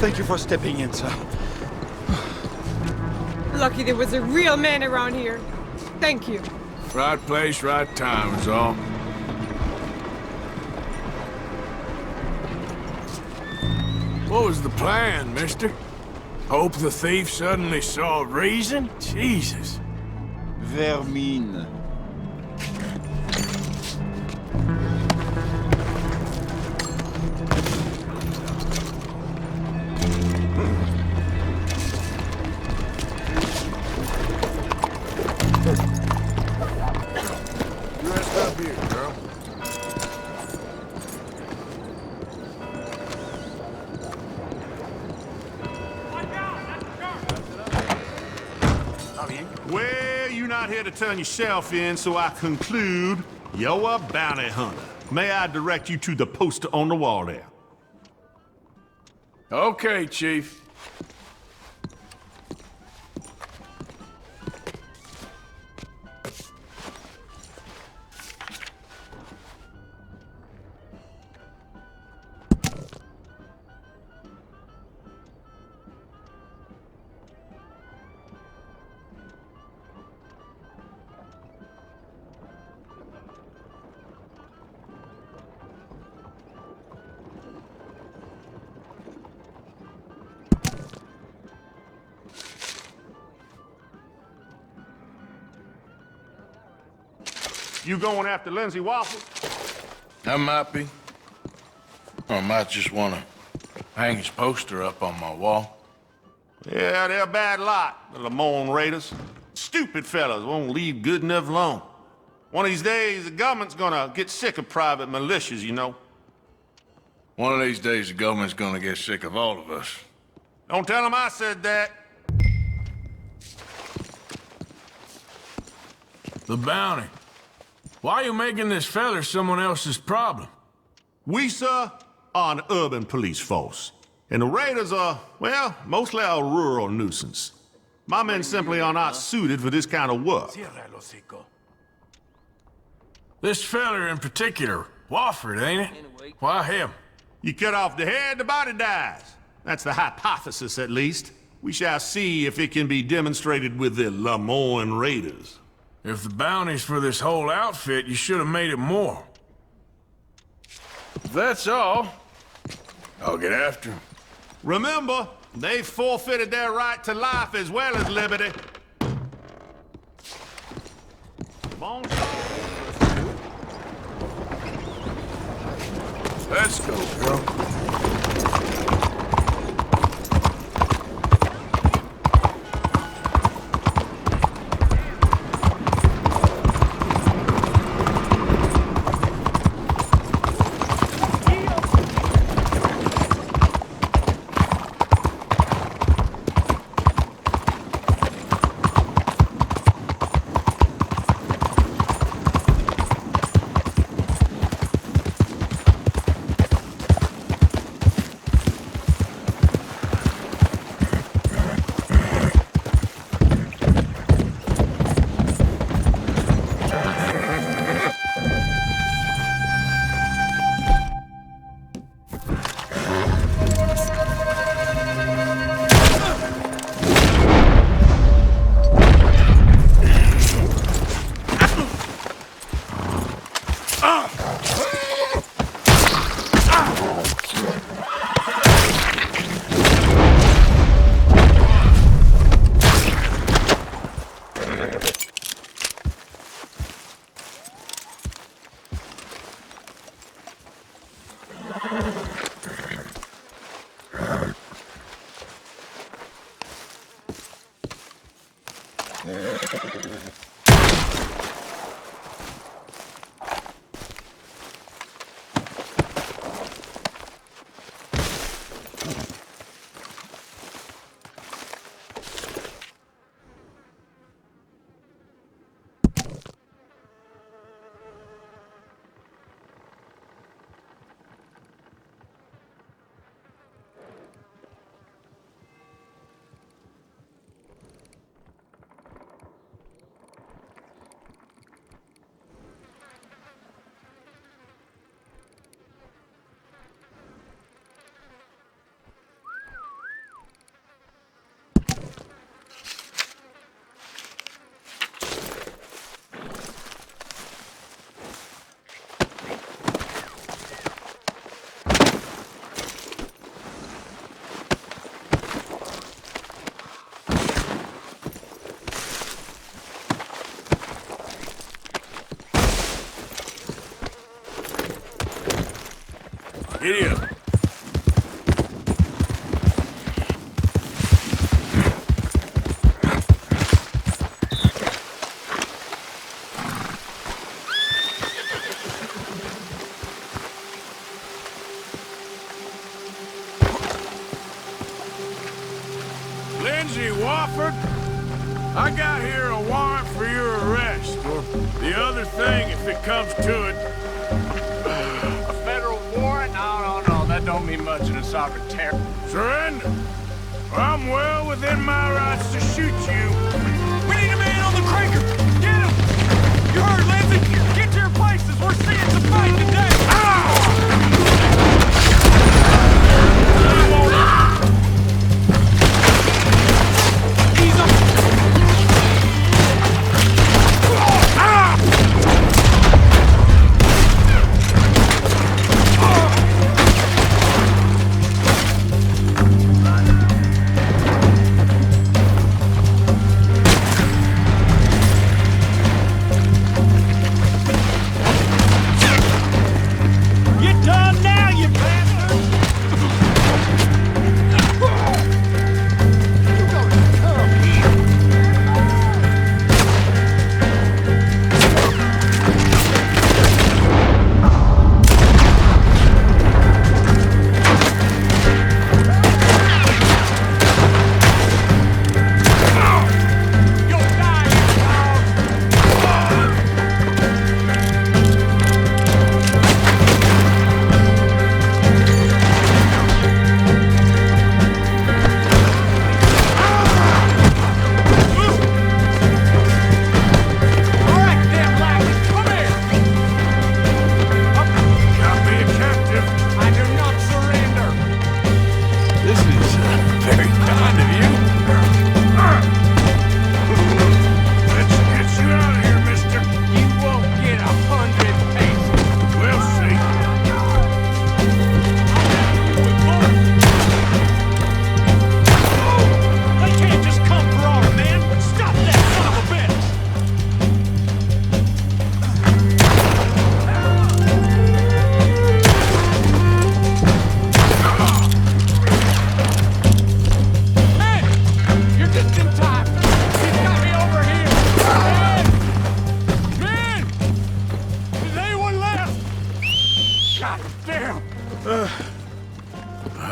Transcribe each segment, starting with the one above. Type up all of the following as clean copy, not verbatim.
Thank you for stepping in, sir. Lucky there was a real man around here. Thank you. Right place, right time is all. What was the plan, mister? Hope the thief suddenly saw reason? Jesus. Vermine. You rest up here, girl. Well, you're not here to turn yourself in, so I conclude you're a bounty hunter. May I direct you to the poster on the wall there? Okay, Chief. You going after Lindsay Waffle? I might be. Or I might just want to hang his poster up on my wall. Yeah, they're a bad lot, the Lamone Raiders. Stupid fellas won't leave good enough alone. One of these days, the government's gonna get sick of private militias, you know. One of these days, the government's gonna get sick of all of us. Don't tell them I said that. The bounty. Why are you making this feller someone else's problem? We, sir, are an urban police force. And the Raiders are, well, mostly a rural nuisance. My men simply are not suited for this kind of work. This feller in particular, Wofford, ain't it? Why him? You cut off the head, the body dies. That's the hypothesis, at least. We shall see if it can be demonstrated with the Lamone Raiders. If the bounty's for this whole outfit, you should have made it more. If that's all, I'll get after him. Remember, they forfeited their right to life as well as liberty. Let's go, girl. Lindsay Wofford, I got here a warrant for your arrest, or the other thing if it comes to it. A federal warrant? No, that don't mean much in a sovereign territory. Surrender. I'm well within my rights to shoot you. We need a man on the cranker! Get him! You heard, Lindsay! Get to your places! We're seeing some fight today!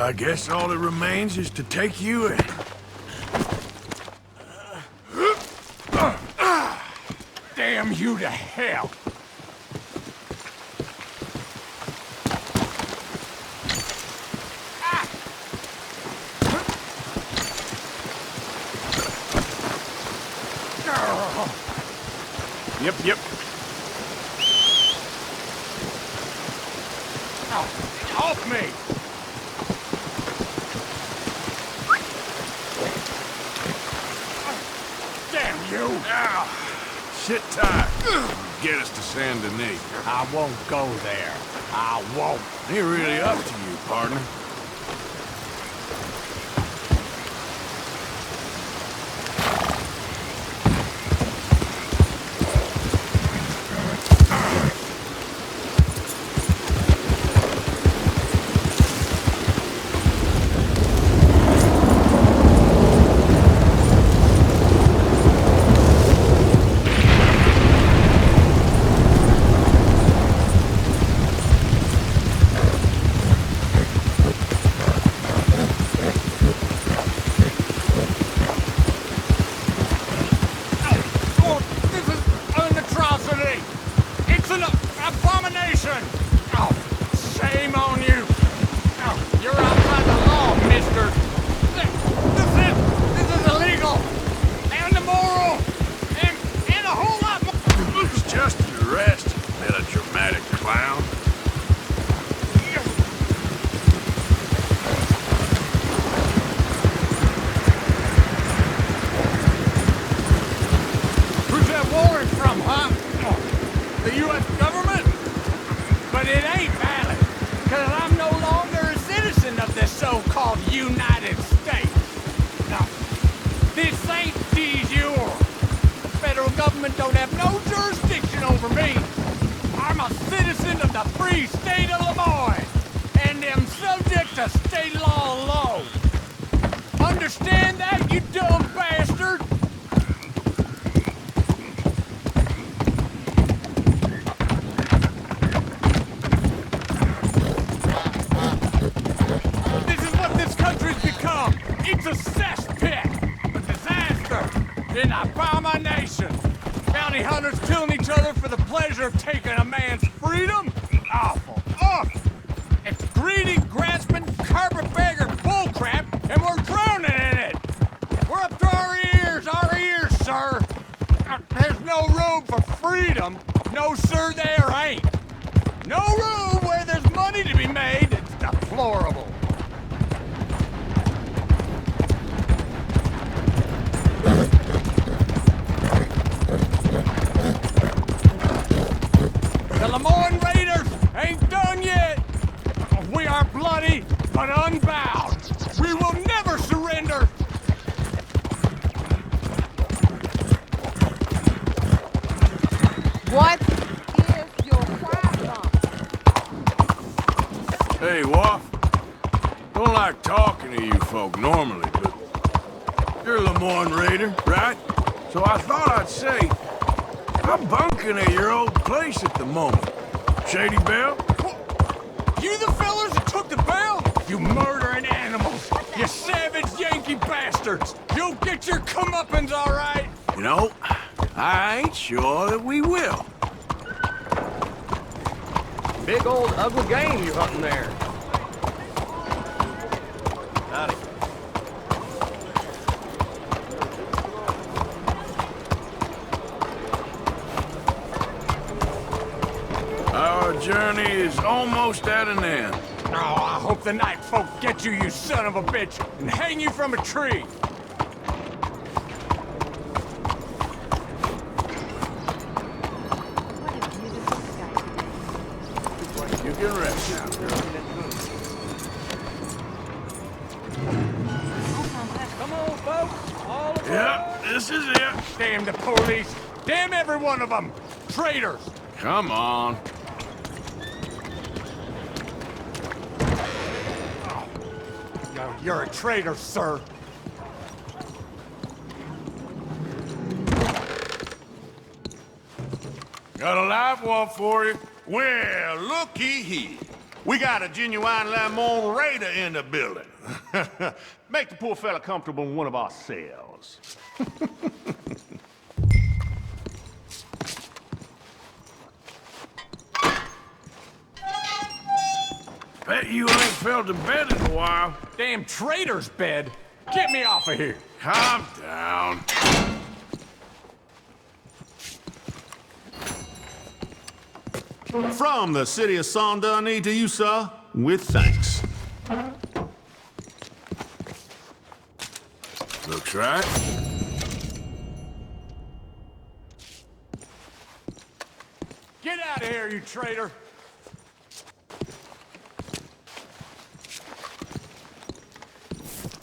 I guess all that remains is to take you in. Damn you to hell! Yep. Off me! Damn you! Sit tight. Get us to Saint Denis. I won't go there. I won't. Ain't really up to you, partner. United States. Now, this ain't de jure. The federal government don't have no jurisdiction over me. I'm a citizen of the free state of Lemoyne, and am subject to state law alone. Understand that, you dumb bastard? This is what this country's become. It's a cesspit. An abomination! Bounty hunters killing each other for the pleasure of taking a man's freedom? Awful. Awful! It's greedy, grasping, carpetbagger bullcrap, and we're drowning in it! We're up to our ears, sir! There's no room for freedom. No, sir, there ain't. No room where there's money to be made. It's deplorable. The Lemoyne Raiders ain't done yet. We are bloody, but unbound. We will never surrender. What is your problem? Hey, Waff. Don't like talking to you folk normally, but you're a Lemoyne Raider, right? So I thought I'd say, I'm bunking at your old place at the moment. Shady Belle? You the fellas that took the bell? You murdering animals! You savage Yankee bastards! You'll get your comeuppance, all right? You know, I ain't sure that we will. Big old ugly game you hunting there. Howdy. Our journey is almost at an end. Oh, I hope the night folk get you, you son of a bitch, and hang you from a tree! You can rest now, girl. Come on, folks! All aboard! Yep, this is it. Damn the police! Damn every one of them! Traitors! Come on. You're a traitor, sir. Got a live one for you. Well, looky here. We got a genuine Lemoyne Raider in the building. Make the poor fella comfortable in one of our cells. Bet you ain't felt a bed in a while. Damn traitor's bed! Get me off of here! Calm down. From the city of Saint Denis to you, sir, with thanks. Looks right. Get out of here, you traitor!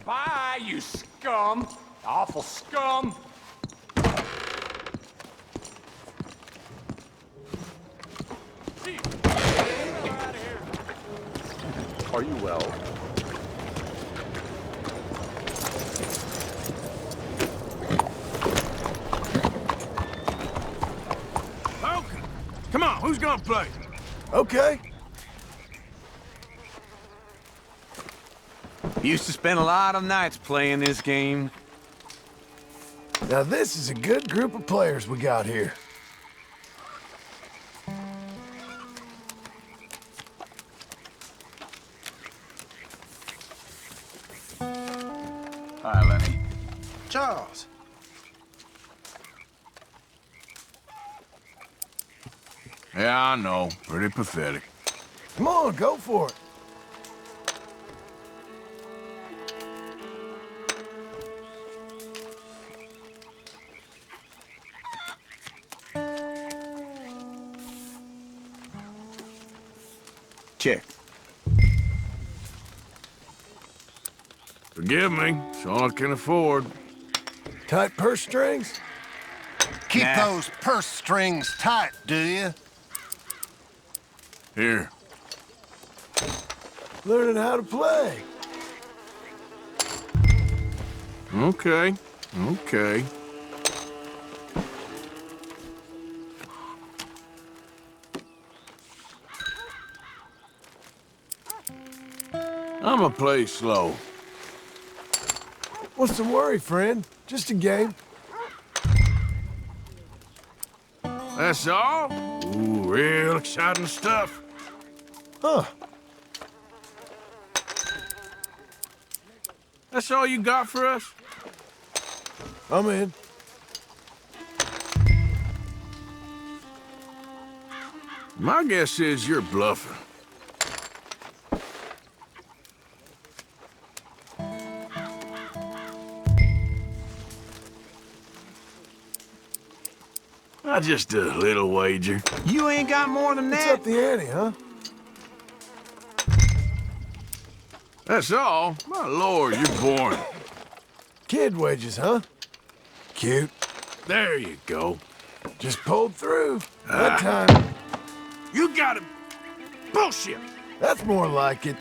Bye, you scum! Awful scum! Chief, get the hell out of here! Are you well? Okay. Come on, who's gonna play? Okay. Used to spend a lot of nights playing this game. Now this is a good group of players we got here. Hi, Lenny. Charles. Yeah, I know. Pretty pathetic. Come on, go for it. Check. Forgive me. It's all I can afford. Tight purse strings? Keep Nah. those purse strings tight, do you? Here. Learning how to play. Okay. Okay. I'ma play slow. What's the worry, friend? Just a game. That's all? Ooh, real exciting stuff. Huh. That's all you got for us? I'm in. My guess is you're bluffing. Just a little wager. You ain't got more than What's that? up the ante, huh? That's all? My lord, you're boring. Kid wages, huh? Cute. There you go. Just pulled through. That time. You got it. Bullshit. That's more like it.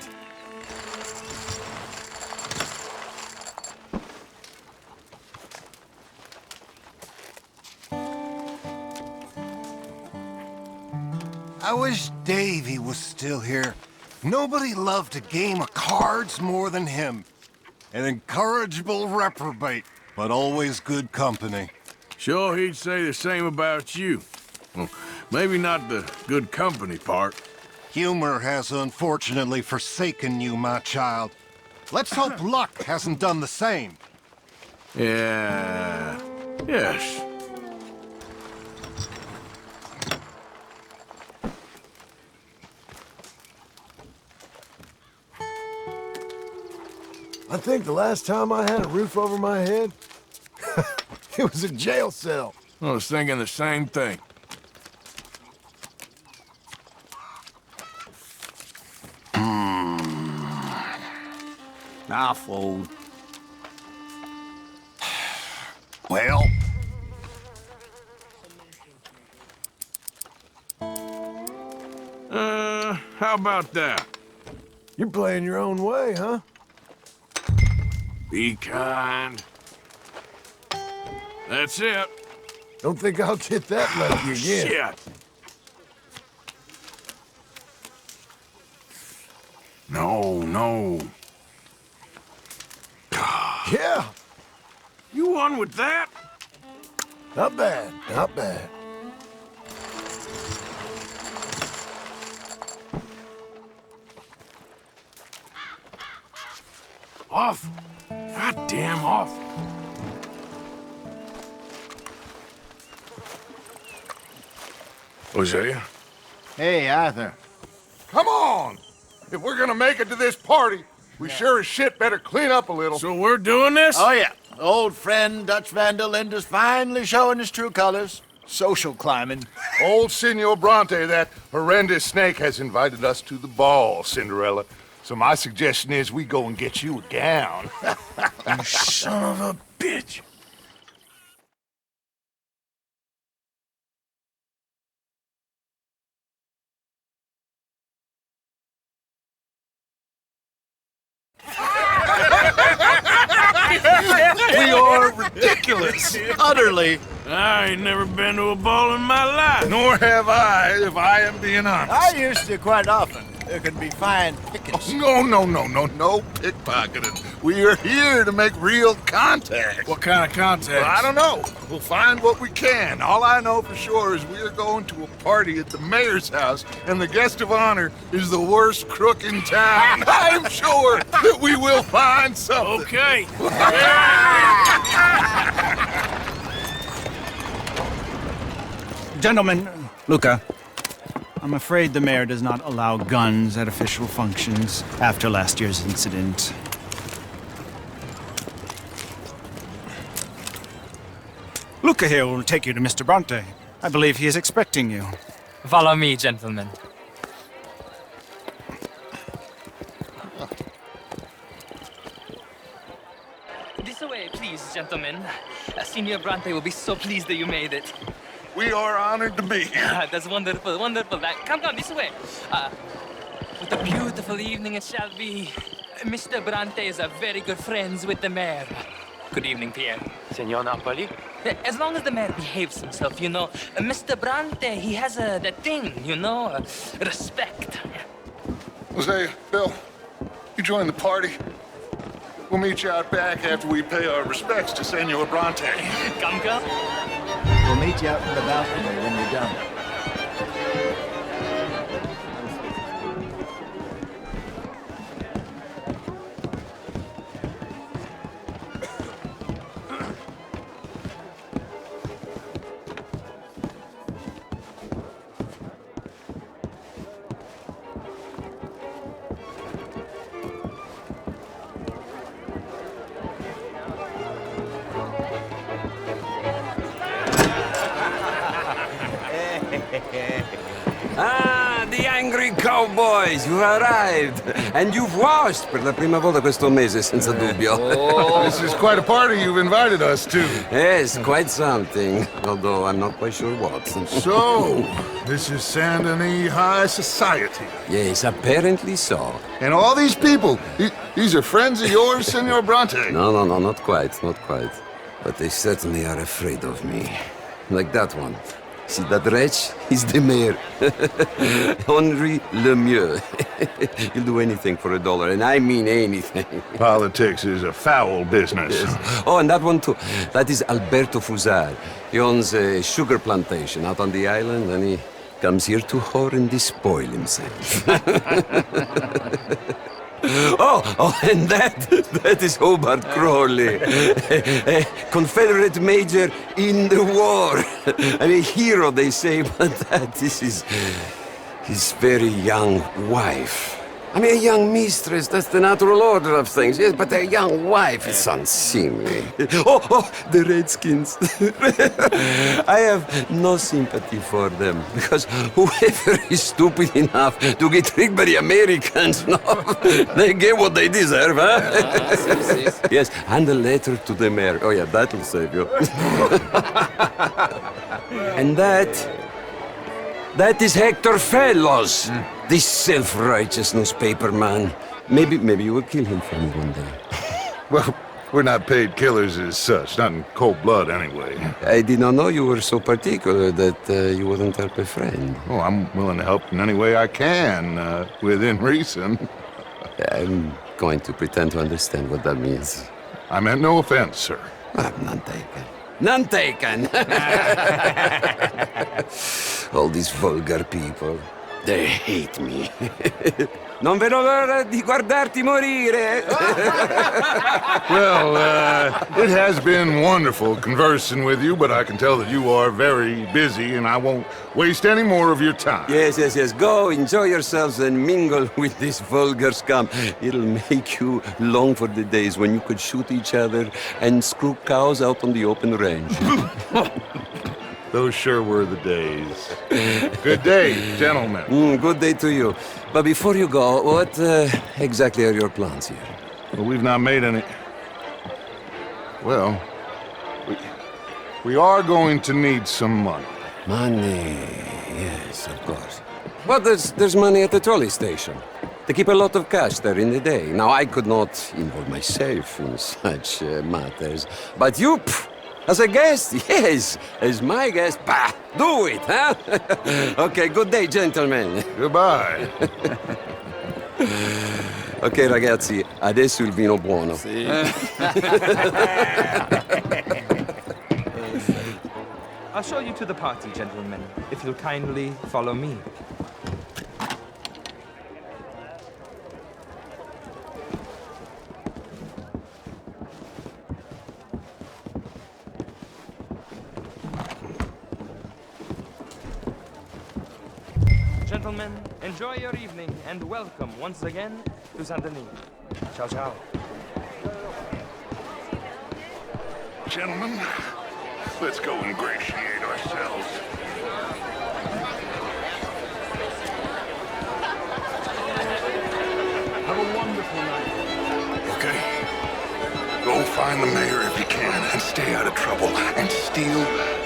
I wish Davy was still here. Nobody loved a game of cards more than him. An incorrigible reprobate, but always good company. Sure, he'd say the same about you. Well, maybe not the good company part. Humor has unfortunately forsaken you, my child. Let's hope luck hasn't done the same. Yeah. Yes. I think the last time I had a roof over my head, it was a jail cell. I was thinking the same thing. Nah, fool. Well, How about that? You're playing your own way, huh? Be kind. That's it. Don't think I'll get that lucky again. Shit. No. Yeah, You won with that? not bad, not bad. Off. Goddamn off. Hosea? Hey, Arthur. Come on! If we're gonna make it to this party, we sure as shit better clean up a little. So we're doing this? Oh, yeah. Old friend Dutch Van der Linde's finally showing his true colors. Social climbing. Old Senor Bronte, that horrendous snake, has invited us to the ball, Cinderella. So my suggestion is we go and get you a gown. You son of a bitch. We are ridiculous. Utterly. I ain't never been to a ball in my life. Nor have I, if I am being honest. I used to quite often. There can be fine pickings. No pickpocketing. We are here to make real contact. What kind of contact? Well, I don't know. We'll find what we can. All I know for sure is we are going to a party at the mayor's house, and the guest of honor is the worst crook in town. I'm sure that we will find something. Okay. Gentlemen, Luca, I'm afraid the mayor does not allow guns at official functions after last year's incident. Luca here will take you to Mr. Bronte. I believe he is expecting you. Follow me, gentlemen. This way, please, gentlemen. Senior Bronte will be so pleased that you made it. We are honored to be here. That's wonderful, wonderful. Come, this way. What a beautiful evening it shall be. Mr. Bronte is a very good friends with the mayor. Good evening, Pierre. Senor Napoli? As long as the mayor behaves himself, you know. Mr. Bronte, he has that thing, you know, respect. Hosea, Bill, you join the party. We'll meet you out back after we pay our respects to Senor Bronte. Come. We'll meet you out in the balcony when you're done. Ah, the angry cowboys, you arrived. And you've washed per la prima volta questo mese, senza dubbio. This is quite a party you've invited us to. Yes, quite something. Although I'm not quite sure what. So, this is Saint Denis High Society. Yes, apparently so. And all these people, these are friends of yours, Senor Bronte? No, not quite, not quite. But they certainly are afraid of me. Like that one. See, that wretch? He's the mayor. Henri Lemieux. He'll do anything for $1, and I mean anything. Politics is a foul business. Yes. Oh, and that one too. That is Alberto Fusar. He owns a sugar plantation out on the island, and he comes here to whore and despoil himself. Oh, and that is Hobart Crawley, a Confederate major in the war. I mean, hero, they say, but that is his very young wife. I mean, a young mistress, that's the natural order of things, yes, but a young wife, it's unseemly. Oh, the Redskins. I have no sympathy for them, because whoever is stupid enough to get tricked by the Americans, no, they get what they deserve, huh? Yes, and a letter to the mayor. Oh, yeah, that'll save you. And that is Hector Fellows, this self-righteous newspaper man. Maybe you will kill him for me one day. Well, we're not paid killers as such, not in cold blood anyway. I did not know you were so particular that you wouldn't help a friend. Oh, I'm willing to help in any way I can, within reason. I'm going to pretend to understand what that means. I meant no offense, sir. None taken. None taken! All these vulgar people, they hate me. Non vedo l'ora di guardarti morire. Well, it has been wonderful conversing with you, but I can tell that you are very busy, and I won't waste any more of your time. Yes. Go, enjoy yourselves, and mingle with this vulgar scum. It'll make you long for the days when you could shoot each other and screw cows out on the open range. Those sure were the days. Good day, gentlemen. Good day to you. But before you go, what exactly are your plans here? Well, we've not made any... Well, we are going to need some money. Money, yes, of course. But there's money at the trolley station. They keep a lot of cash there in the day. Now, I could not involve myself in such matters. But you... As a guest? Yes. As my guest? Bah! Do it, huh? Okay, good day, gentlemen. Goodbye. Ok, ragazzi, adesso il vino buono. Sì. I'll show you to the party, gentlemen, if you'll kindly follow me. Gentlemen, enjoy your evening and welcome once again to Saint Denis. Ciao, ciao. Gentlemen, let's go ingratiate ourselves. Have a wonderful night. Okay. Go find the mayor if you can and stay out of trouble and steal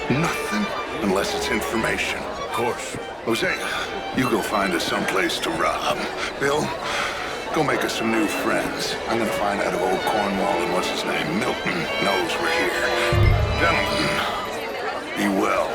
nothing unless it's information. Of course. Jose, you go find us someplace to rob. Bill, go make us some new friends. I'm gonna find out if old Cornwall and what's his name, Milton, knows we're here. Gentlemen, be well.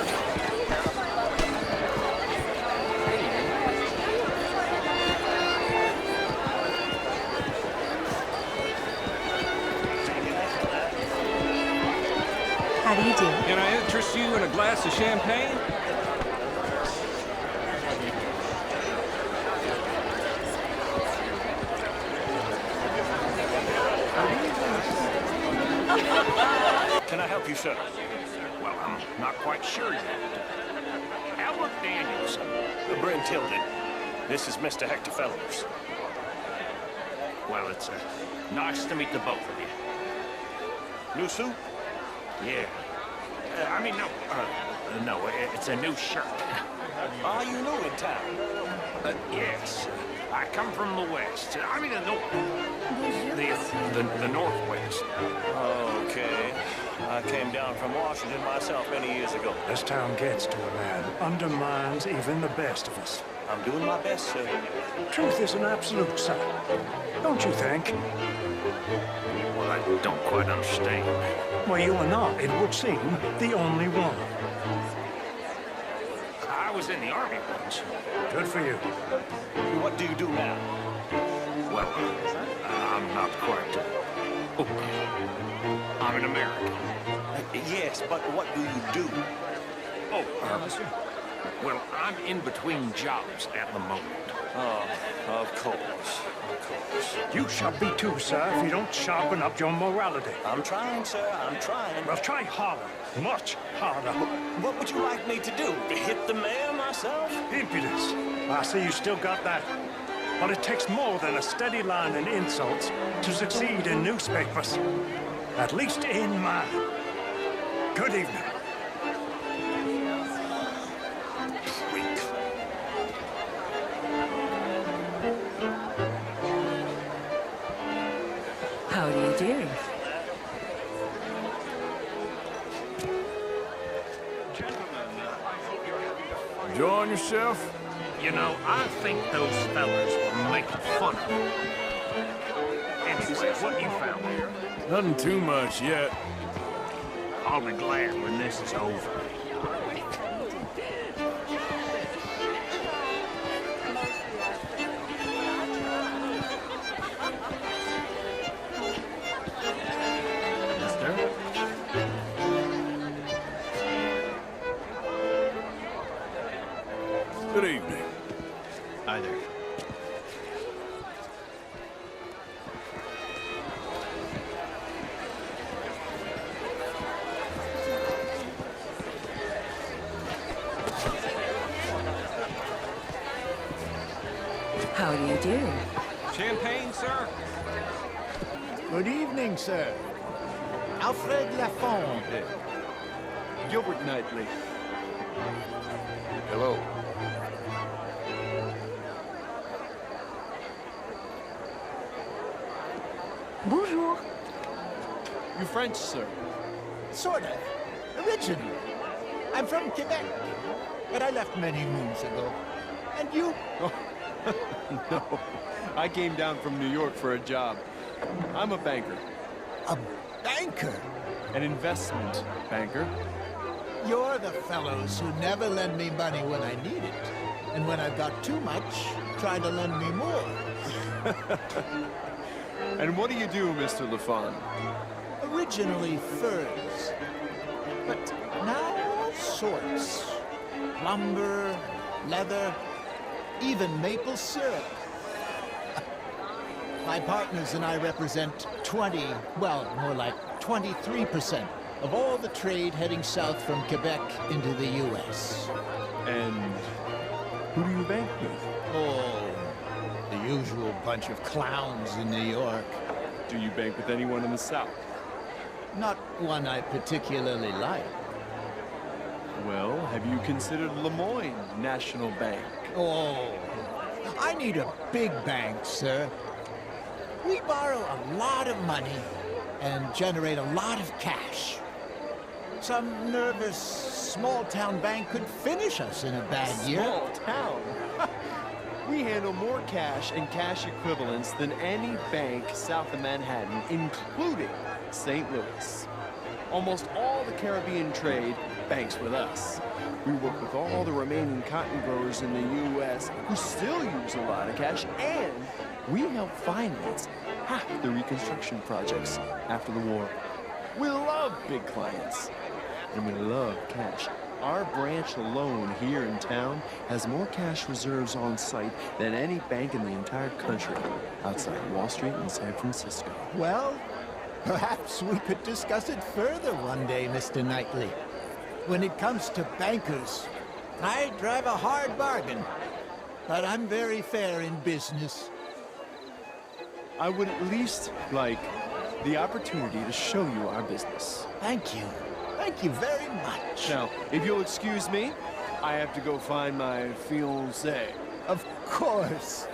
How do you do? Can I interest you in a glass of champagne? Can I help you, sir? Well, I'm not quite sure yet. Albert Daniels. Brent Tilden. This is Mr. Hector Fellows. Well, it's nice to meet the both of you. New suit? Yeah. No, it's a new shirt. Are you new in town? Yes. I come from the west. The north. The northwest. Okay. I came down from Washington myself many years ago. This town gets to a man, undermines even the best of us. I'm doing my best, sir. Truth is an absolute, sir. Don't you think? Well, I don't quite understand. Well, you are not, it would seem, the only one. I was in the army once. Good for you. What do you do now? Well, I'm not quite... I'm an American. Yes, but what do you do? Well, I'm in between jobs at the moment. Oh, of course. You shall be too, sir, if you don't sharpen up your morality. I'm trying, sir. I'm trying. Well, try harder. Much harder. What would you like me to do? To hit the mayor myself? Impudence. I see you still got that. But it takes more than a steady line in insults to succeed in newspapers. At least in mine. Good evening. How do you do? Enjoying yourself? You know, I think those fellas were making fun of me. Anyway, what you found here? Nothing too much yet. I'll be glad when this is over. Good evening. Hi there. How do you do? Champagne, sir? Good evening, sir. Alfred Lafond. Gilbert Knightley. Hello. Bonjour. You French, sir? Sort of. Originally. I'm from Quebec, but I left many moons ago. And you? No. I came down from New York for a job. I'm a banker. A banker? An investment banker. You're the fellows who never lend me money when I need it. And when I've got too much, try to lend me more. And what do you do, Mr. Lafond? Originally furs, but now all sorts. Lumber, leather, even maple syrup. My partners and I represent more like 23% of all the trade heading south from Quebec into the U.S. And who do you bank with? Oh, the usual bunch of clowns in New York. Do you bank with anyone in the South? Not one I particularly like. Well, have you considered Lemoyne National Bank? Oh, I need a big bank, sir. We borrow a lot of money and generate a lot of cash. Some nervous small-town bank could finish us in a bad year. Small town? We handle more cash and cash equivalents than any bank south of Manhattan, including St. Louis. Almost all the Caribbean trade banks with us. We work with all the remaining cotton growers in the U.S. who still use a lot of cash, and we help finance half the reconstruction projects after the war. We love big clients. and we love cash. Our branch alone here in town has more cash reserves on site than any bank in the entire country, outside Wall Street in San Francisco. Well, perhaps we could discuss it further one day, Mr. Knightley. When it comes to bankers, I drive a hard bargain, but I'm very fair in business. I would at least like the opportunity to show you our business. Thank you. Thank you very much. Now, if you'll excuse me, I have to go find my fiancée. Of course.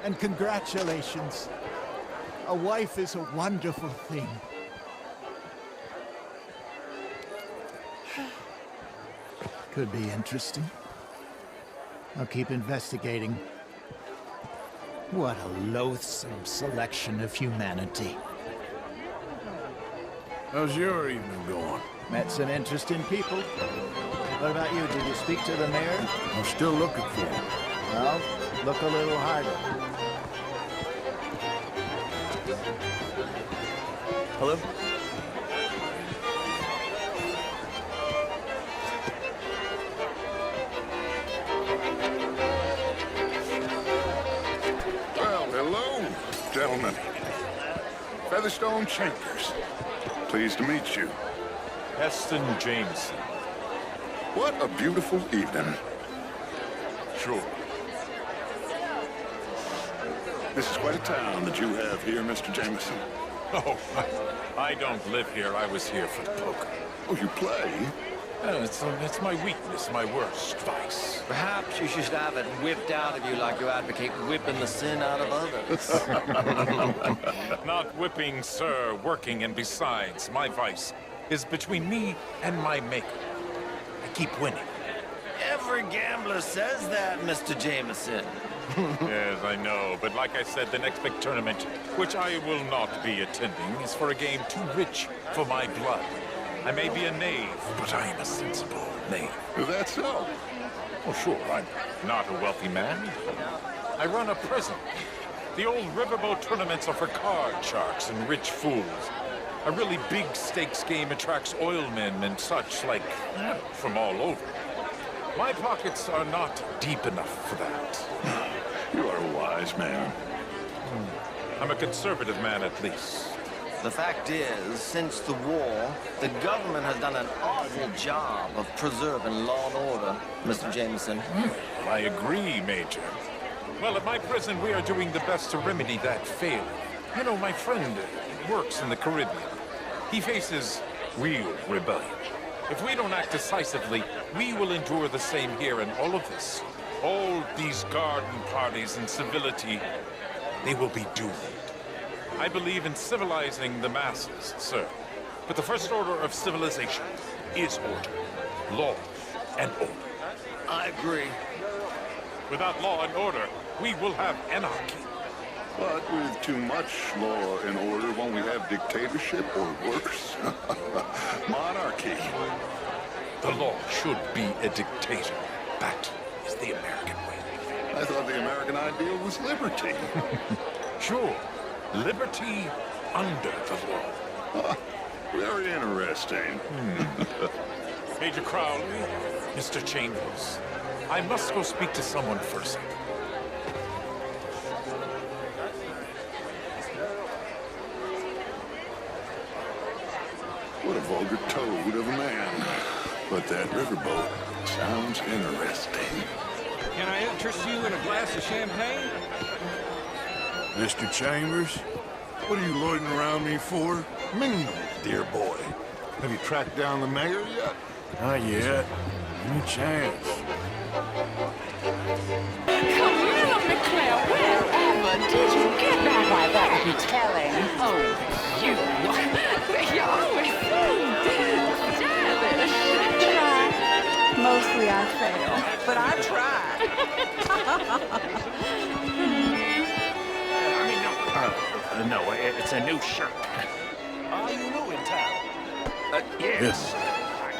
And congratulations. A wife is a wonderful thing. Could be interesting. I'll keep investigating. What a loathsome selection of humanity. How's your evening going? Met some interesting people. What about you? Did you speak to the mayor? I'm still looking for him. Well, look a little harder. Hello? Well, hello, gentlemen. Featherstone Chambers. Pleased to meet you. Heston Jameson. What a beautiful evening. Sure. This is quite a town that you have here, Mr. Jameson. Oh, I don't live here. I was here for poker. Oh, you play? It's my weakness, my worst vice. Perhaps you should have it whipped out of you like you advocate whipping the sin out of others. Not whipping, sir, working, and besides, my vice is between me and my maker. I keep winning. Every gambler says that, Mr. Jameson. Yes, I know, but like I said, the next big tournament, which I will not be attending, is for a game too rich for my blood. I may be a knave, but I am a sensible knave. Is that so? Oh, sure, I'm not a wealthy man. I run a prison. The old riverboat tournaments are for card sharks and rich fools. A really big stakes game attracts oilmen and such, like, from all over. My pockets are not deep enough for that. You are a wise man. I'm a conservative man, at least. The fact is, since the war, the government has done an awful job of preserving law and order, Mr. Jameson. I agree, Major. Well, at my prison, we are doing the best to remedy that failing. You know, my friend works in the Caribbean. He faces real rebellion. If we don't act decisively, we will endure the same here, and all of this, all these garden parties and civility, they will be doomed. I believe in civilizing the masses, sir. But the first order of civilization is order. Law and order. I agree. Without law and order, we will have anarchy. But with too much law and order, won't we have dictatorship or worse? Monarchy. The law should be a dictator. That is the American way. I thought the American ideal was liberty. Sure. Liberty under the law. Very interesting. Major Crowley, Mr. Chambers, I must go speak to someone for a second. What a vulgar toad of a man. But that riverboat sounds interesting. Can I interest you in a glass of champagne? Mr. Chambers, what are you loitering around me for? Mingle, dear boy. Have you tracked down the mayor yet? Not yet. Any chance. Camilla McClare, wherever did you get back like that to be telling? Oh, you. You're always so stylish. Try. Mostly I fail, but I try. No, it's a new shirt. Are you new in town? Yes.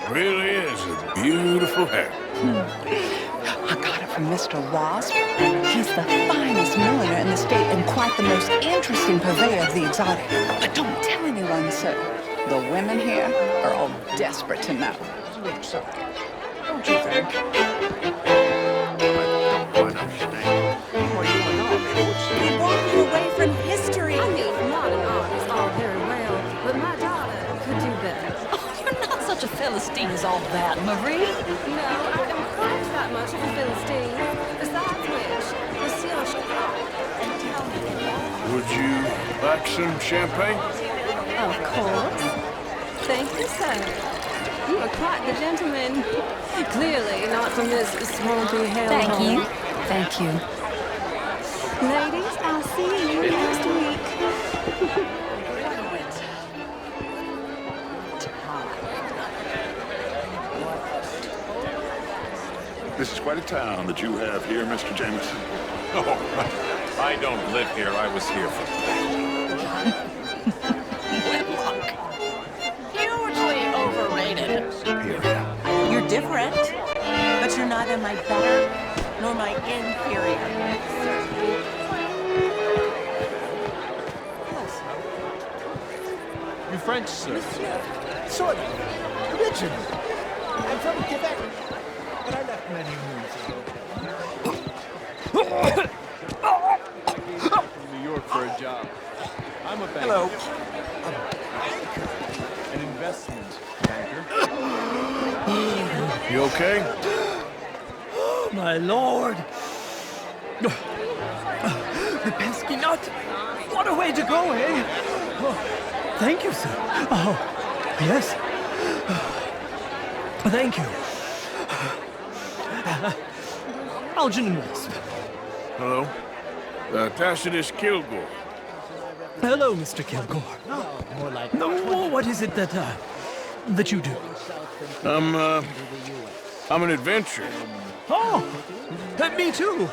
Really is a beautiful hat. I got it from Mr. Wasp. He's the finest milliner in the state and quite the most interesting purveyor of the exotic. But don't tell anyone, sir. The women here are all desperate to know. Don't you think? They walk you away from history. I mean, modern art is all very well, but my daughter could do better. Oh, you're not such a Philistine as all that, Marie. No, I don't quite that much of a Philistine. Besides which, Monsieur... Would you like some champagne? Of course. Thank you, sir. You are quite the gentleman. Clearly not from this swampy hellhole. Thank you. Thank you. Ladies, I'll see you next week. This is quite a town that you have here, Mr. Jameson. Oh, I don't live here. I was here for Wedlock. Hugely overrated. You're different, but you're neither my better nor my inferior. You French, sir? Sort of. Originally. I'm from Quebec, but I left many moons ago. New York for a job. I'm a banker. Hello. An investment banker. You okay? Oh, my lord. The pesky nut. What a way to go, eh? Oh, thank you, sir. Oh, yes. Thank you. Algin and Wisp. Hello. Tacitus Kilgore. Hello, Mr. Kilgore. More like... No, what is it that you do? I'm an adventurer. Oh, me too.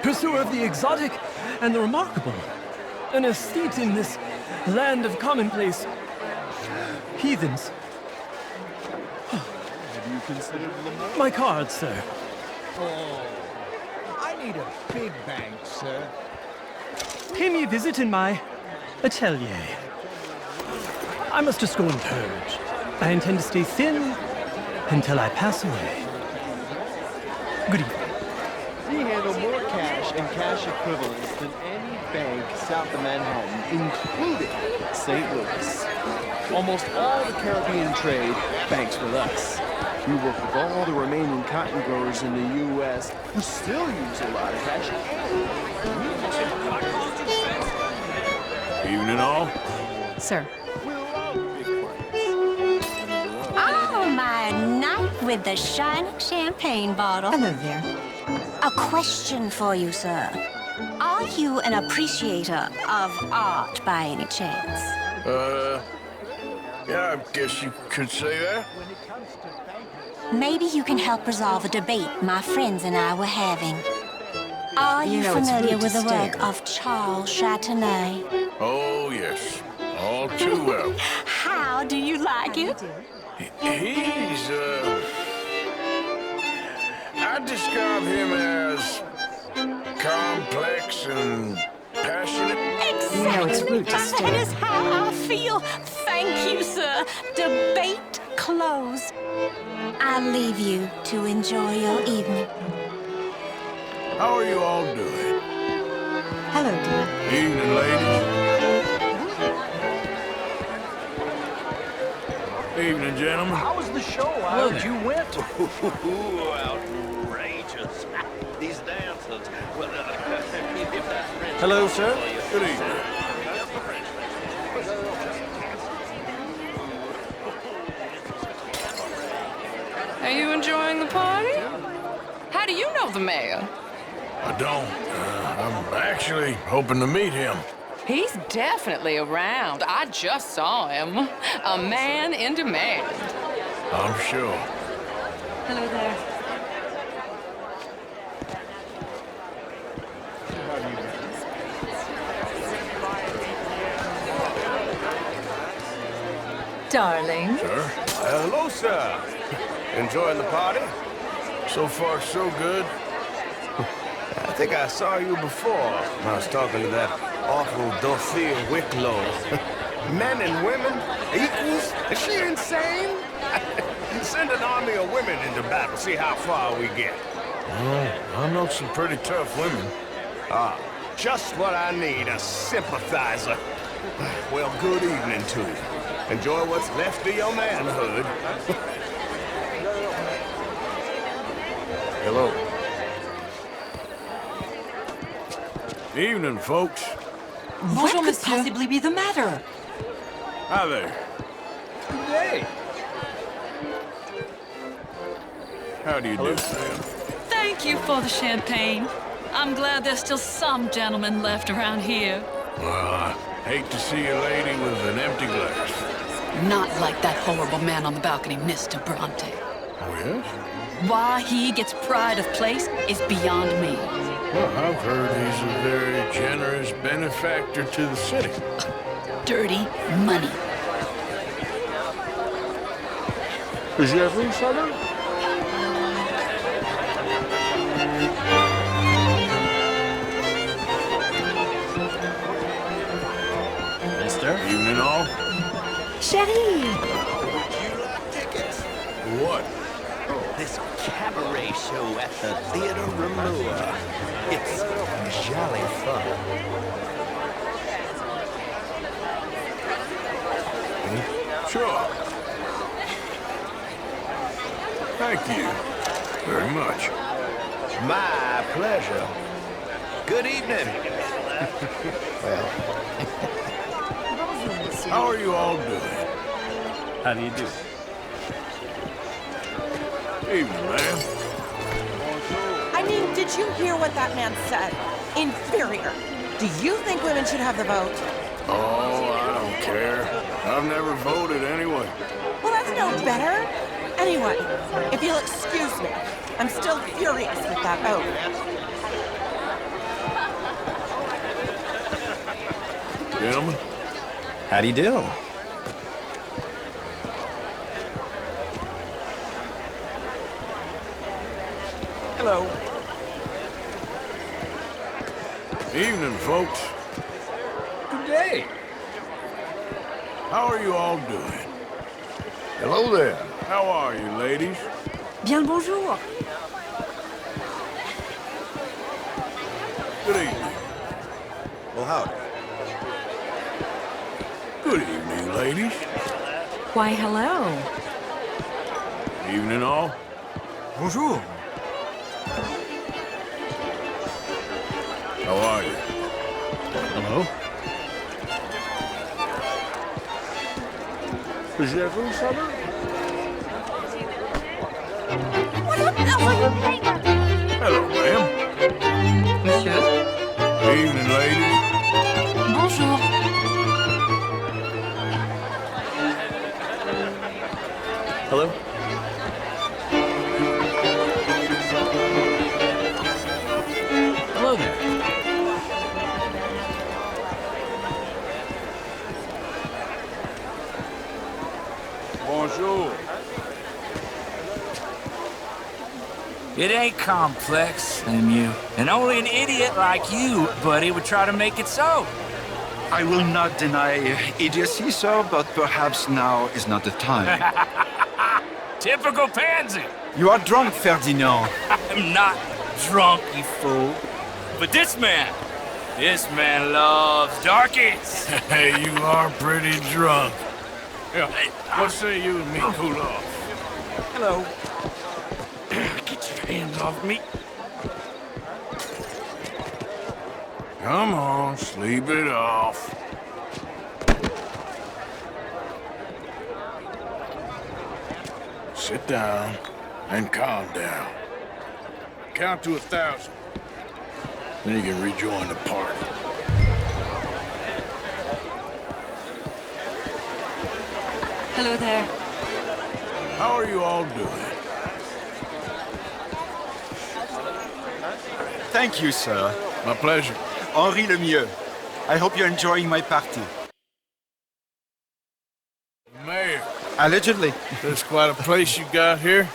Pursuer of the exotic and the remarkable. An aesthete in this land of commonplace heathens. Have you considered Lamar? My card, sir. Oh, I need a big bank, sir. Pay me a visit in my atelier. I must just go and purge. I intend to stay thin until I pass away. Good evening. We handle more cash and cash equivalents than any bank south of Manhattan, including St. Louis. Almost all the Caribbean trade banks with us. We work with all the remaining cotton growers in the U.S. who still use a lot of cash. Evening all. Sir. Oh, my knight with the shining champagne bottle. Hello there. A question for you, sir. Are you an appreciator of art by any chance? Yeah, I guess you could say that. Maybe you can help resolve a debate my friends and I were having. Are you familiar with the work of Charles Chatenay? Oh, yes. All too well. How do you like it? He's, I'd describe him as complex and passionate. Exactly. That is how I feel. Thank you, sir. Debate closed. I'll leave you to enjoy your evening. How are you all doing? Hello, dear. Evening, ladies. Evening, gentlemen. How was the show? How did you went? Outrageous. These dancers. Well, if that's French. Hello, sir. Good evening. Are you enjoying the party? How do you know the mayor? I don't. I'm actually hoping to meet him. He's definitely around. I just saw him. A man in demand. I'm sure. Hello there. Darling. Sir? Hello, sir. Enjoying the party? So far, so good. I think I saw you before. I was talking to that awful Dauphin Wicklow. Men and women, equals? Is she insane? Send an army of women into battle, see how far we get. I know some pretty tough women. Ah, just what I need, a sympathizer. Well, good evening to you. Enjoy what's left of your manhood. Hello. Evening, folks. What could possibly be the matter? Hi there. Good day. How do you do, ma'am? Thank you for the champagne. I'm glad there's still some gentlemen left around here. Well, I hate to see a lady with an empty glass. Not like that horrible man on the balcony, Mr. Bronte. Oh, yes? Why he gets pride of place is beyond me. Well, I've heard he's a very generous benefactor to the city. Dirty money. Is he ever inside? Mister? Evening all. Chérie! What? This cabaret show at the Theatre Remour. It's jolly fun. Sure. Thank you very much. My pleasure. Good evening. Well, how are you all doing? How do you do? Evening, ma'am. I mean, did you hear what that man said? Inferior. Do you think women should have the vote? Oh, I don't care. I've never voted anyway. Well, that's no better. Anyway, if you'll excuse me, I'm still furious with that oath. Gentlemen. How do you do? Hello. Evening, folks. Good day. How are you all doing? Hello there. How are you, ladies? Bien le bonjour. Good evening. Well, howdy. Good evening, ladies. Why, hello. Evening, all. Bonjour. How are you? Hello. Is there room, summer? Hello, ma'am. Monsieur? Evening, ladies. Bonjour. Hello. Hello there. Bonjour. It ain't complex, MU. And only an idiot like you, buddy, would try to make it so. I will not deny idiocy, sir, but perhaps now is not the time. Typical pansy. You are drunk, Ferdinand. I'm not drunk, you fool. But this man loves darkies. Hey, you are pretty drunk. Yeah, what say you and me cool off? Hello. Get your hands off me. Come on, sleep it off. Sit down and calm down. Count to 1,000. Then you can rejoin the party. Hello there. How are you all doing? Thank you, sir. My pleasure. Henri Lemieux. I hope you're enjoying my party. Mayor. Allegedly. That's quite a place you got here.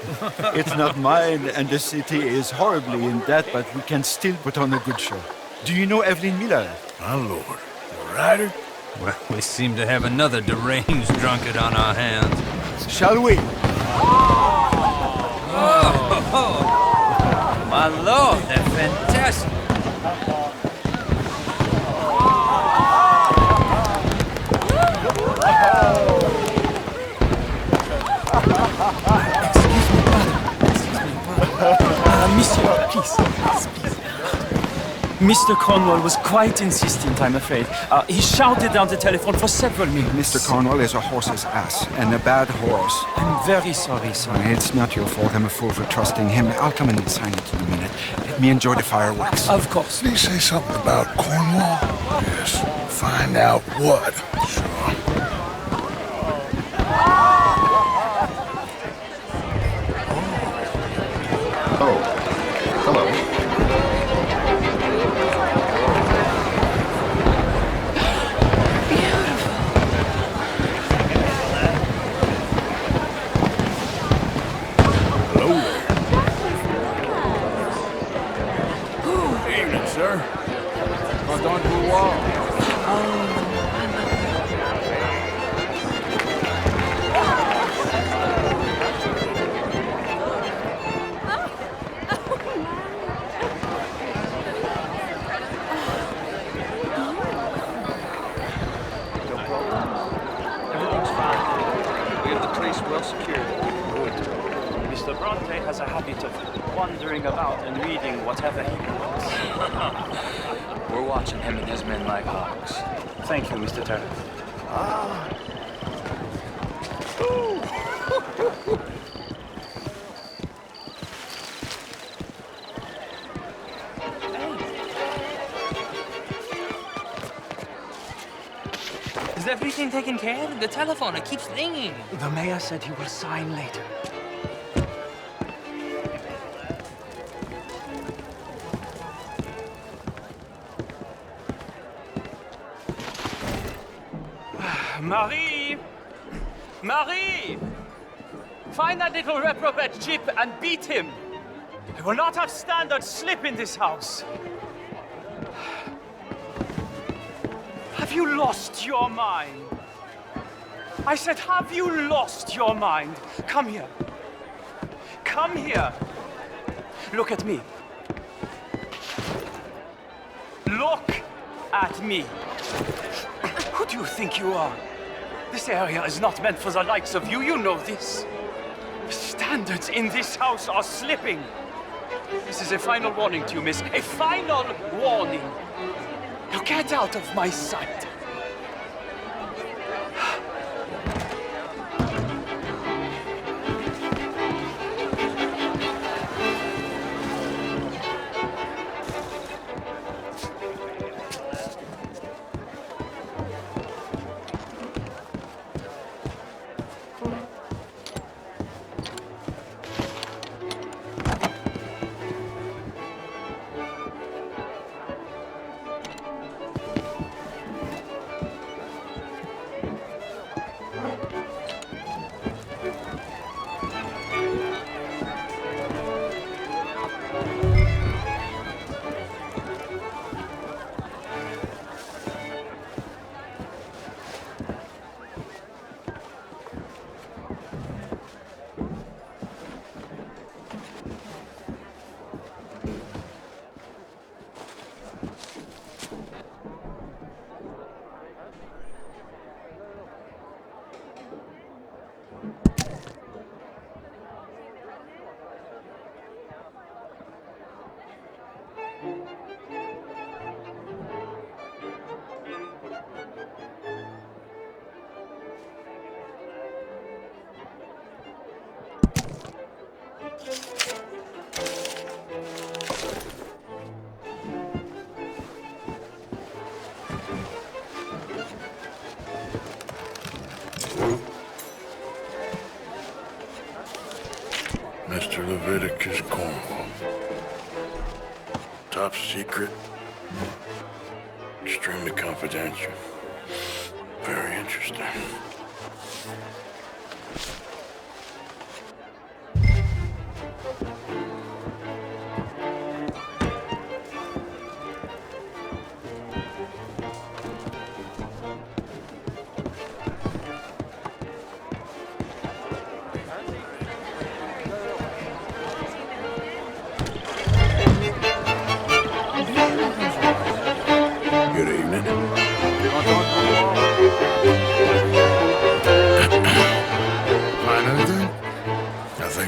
It's not mine, and the city is horribly in debt, but we can still put on a good show. Do you know Evelyn Miller? My lord. The writer? Well, we seem to have another deranged drunkard on our hands. Shall we? Oh, my lord, they're fantastic. Monsieur, please. Mr. Cornwall was quite insistent, I'm afraid. He shouted down the telephone for several minutes. Mr. Cornwall is a horse's ass, and a bad horse. I'm very sorry, sir. It's not your fault. I'm a fool for trusting him. I'll come in and sign it in a minute. Let me enjoy the fireworks. Of course. Did he say something about Cornwall? Yes. Find out what. Sure. Mr. Bronte has a habit of wandering about and reading whatever he wants. We're watching him and his men like hawks. Thank you, Mr. Turner. Is everything taken care of? The telephone, it keeps ringing. The mayor said he will sign later. Marie! Marie! Find that little reprobate Chip and beat him. I will not have standard slip in this house. Have you lost your mind? I said, have you lost your mind? Come here. Come here. Look at me. Look at me. Who do you think you are? This area is not meant for the likes of you. You know this. The standards in this house are slipping. This is a final warning to you, miss. A final warning. Now get out of my sight. Mr. Leviticus Cornwall. Top secret. Extremely confidential. Very interesting.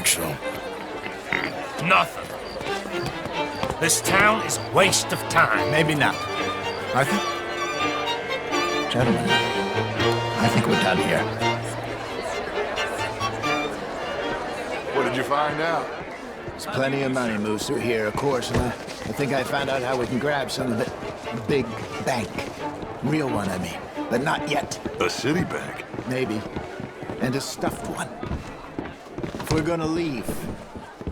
think so. Nothing. This town is a waste of time. Maybe not. Arthur? Gentlemen, I think we're done here. What did you find out? There's plenty of money moves through here, of course, and I think I found out how we can grab some of it. A big bank. Real one, I mean. But not yet. A city bank? Maybe. And a stuffed one. If we're gonna leave,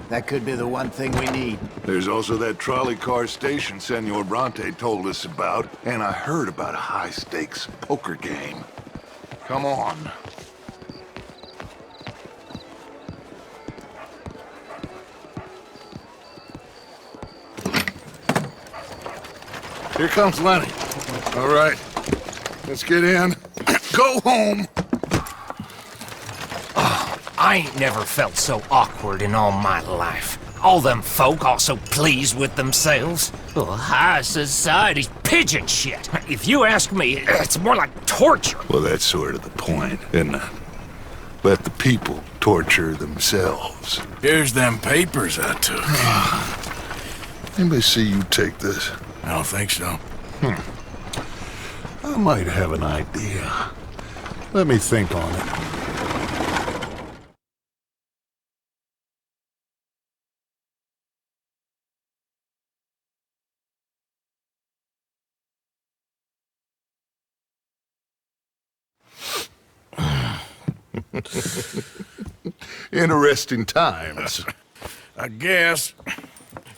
that could be the one thing we need. There's also that trolley car station Senor Bronte told us about, and I heard about a high-stakes poker game. Come on. Here comes Lenny. All right, let's get in. Go home. Oh, I ain't never felt so awkward in all my life. All them folk all so pleased with themselves. Oh, high society's pigeon shit. If you ask me, it's more like torture. Well, that's sort of the point, isn't it? Let the people torture themselves. Here's them papers I took. Anybody see you take this? I don't think so. I might have an idea. Let me think on it. Interesting times. I guess.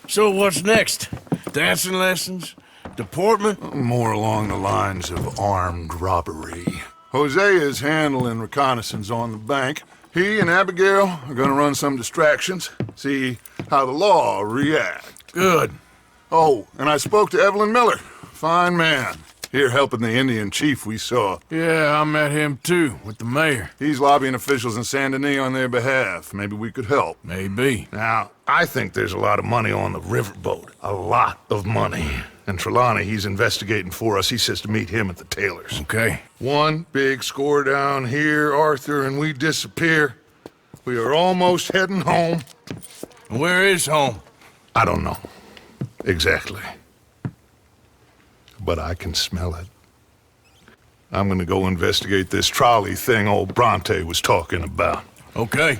So what's next? Dancing lessons? Deportment? More along the lines of armed robbery. Jose is handling reconnaissance on the bank. He and Abigail are gonna run some distractions, see how the law react. Good. Oh, and I spoke to Evelyn Miller. Fine man. Here helping the Indian chief we saw. Yeah, I met him too, with the mayor. He's lobbying officials in Saint Denis on their behalf. Maybe we could help. Maybe. Now, I think there's a lot of money on the riverboat. A lot of money. And Trelawney, he's investigating for us. He says to meet him at the Taylor's. Okay. One big score down here, Arthur, and we disappear. We are almost heading home. Where is home? I don't know. Exactly. But I can smell it. I'm gonna go investigate this trolley thing old Bronte was talking about. Okay.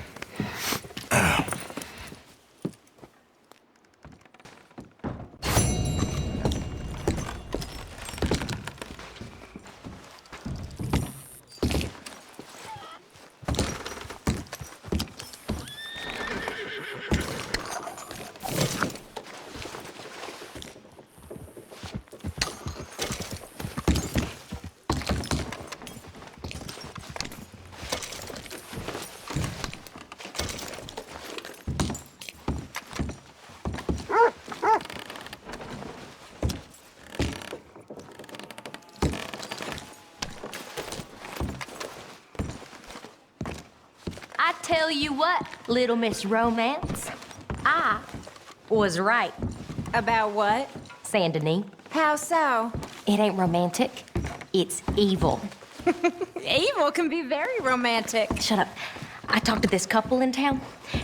I tell you what, Little Miss Romance, I was right. About what? Saint Denis. How so? It ain't romantic. It's evil. Evil can be very romantic. Shut up. I talked to this couple in town.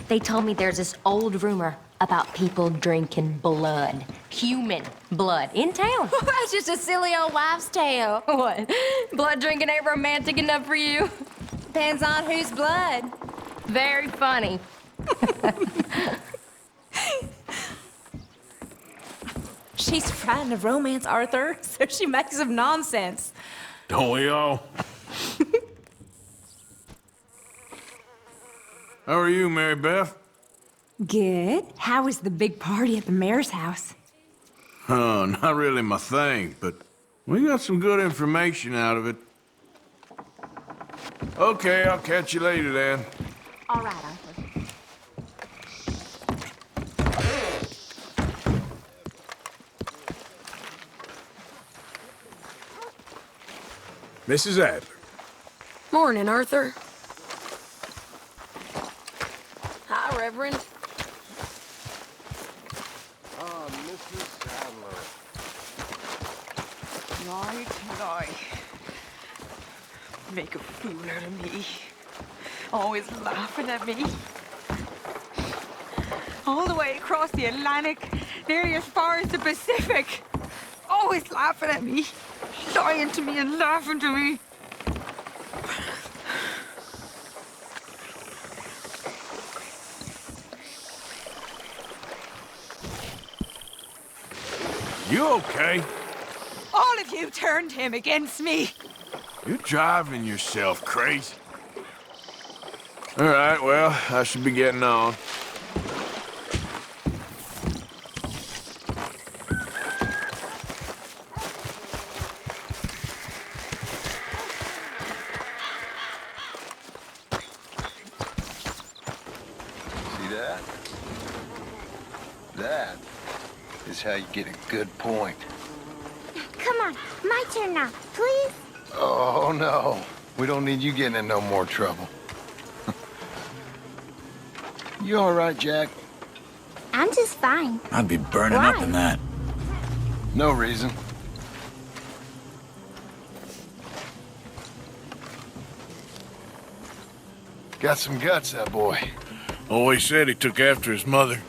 They told me there's this old rumor about people drinking blood. Human blood. In town. That's just a silly old wives' tale. What? Blood drinking ain't romantic enough for you? Depends on whose blood. Very funny. She's trying to romance Arthur, so she makes some nonsense. Don't we all? How are you, Mary Beth? Good. How was the big party at the mayor's house? Oh, not really my thing, but we got some good information out of it. Okay, I'll catch you later then. All right, Arthur. Mrs. Adler. Morning, Arthur. Hi, Reverend. Mrs. Sadler. Lie. Make a fool out of me. Always laughing at me. all the way across the Atlantic, nearly as far as the Pacific. Always laughing at me, lying to me and laughing to me. You okay? All of you turned him against me. You're driving yourself crazy. All right, well, I should be getting on. See that? That is how you get a good point. Come on, my turn now, please. Oh, no. We don't need you getting in no more trouble. You all right, Jack? I'm just fine. I'd be burning Why? up in that. No reason. Got some guts, that boy. Always said he took after his mother.